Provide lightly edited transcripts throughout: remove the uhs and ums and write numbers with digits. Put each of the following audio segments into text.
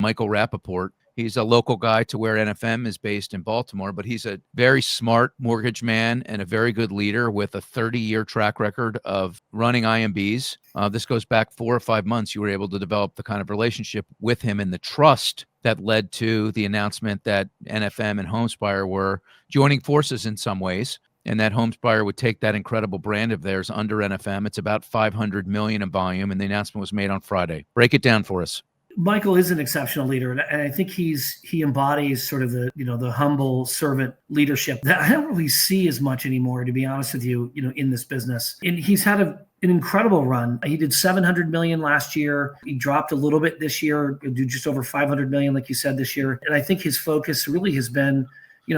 Michael Rappaport. He's a local guy to where NFM is based in Baltimore, but he's a very smart mortgage man and a very good leader with a 30-year track record of running IMBs. This goes back 4 or 5 months. You were able to develop the kind of relationship with him and the trust that led to the announcement that NFM and Homespire were joining forces in some ways, and that Homespire would take that incredible brand of theirs under NFM. It's about $500 million in volume, and the announcement was made on Friday. Break it down for us. Michael is an exceptional leader, and I think he embodies sort of the humble servant leadership that I don't really see as much anymore, to be honest with you, in this business. And he's had an incredible run. He did 700 million last year. He dropped a little bit this year, do just over 500 million, like you said, this year. And I think his focus really has been,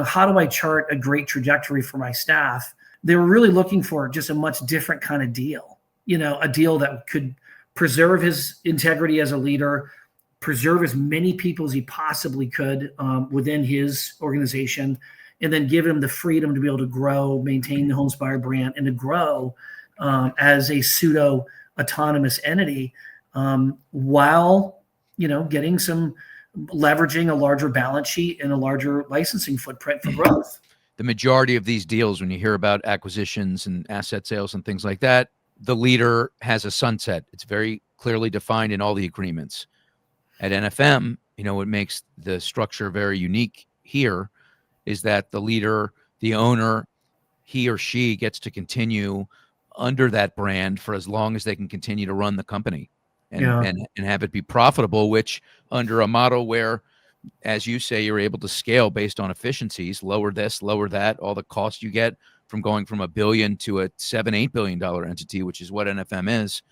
how do I chart a great trajectory for my staff? They were really looking for just a much different kind of deal, a deal that could preserve his integrity as a leader, preserve as many people as he possibly could within his organization, and then give him the freedom to be able to grow, maintain the Homespire brand, and to grow as a pseudo autonomous entity while getting some leveraging a larger balance sheet and a larger licensing footprint for growth. The majority of these deals, when you hear about acquisitions and asset sales and things like that, the leader has a sunset. It's very clearly defined in all the agreements. At NFM, what makes the structure very unique here is that the leader, the owner, he or she gets to continue under that brand for as long as they can continue to run the company and have it be profitable, which under a model where, as you say, you're able to scale based on efficiencies, lower this, lower that, all the costs you get from going from $1 billion to a $7-8 billion entity, which is what NFM is.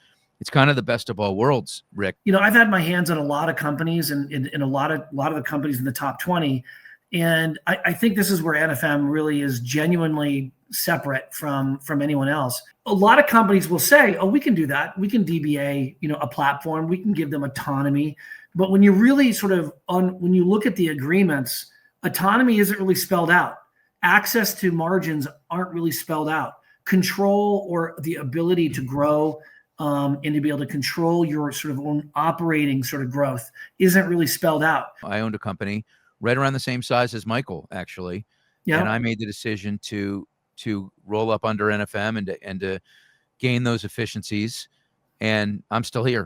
It's kind of the best of all worlds, Rick. I've had my hands on a lot of companies and in a lot of the companies in the top 20. And I think this is where NFM really is genuinely separate from anyone else. A lot of companies will say, oh, we can do that. We can DBA, a platform. We can give them autonomy. But when you really when you look at the agreements, autonomy isn't really spelled out. Access to margins aren't really spelled out. Control or the ability to grow and to be able to control your sort of own operating sort of growth isn't really spelled out. I owned a company right around the same size as Michael, actually. Yeah. And I made the decision to roll up under NFM and to gain those efficiencies. And I'm still here.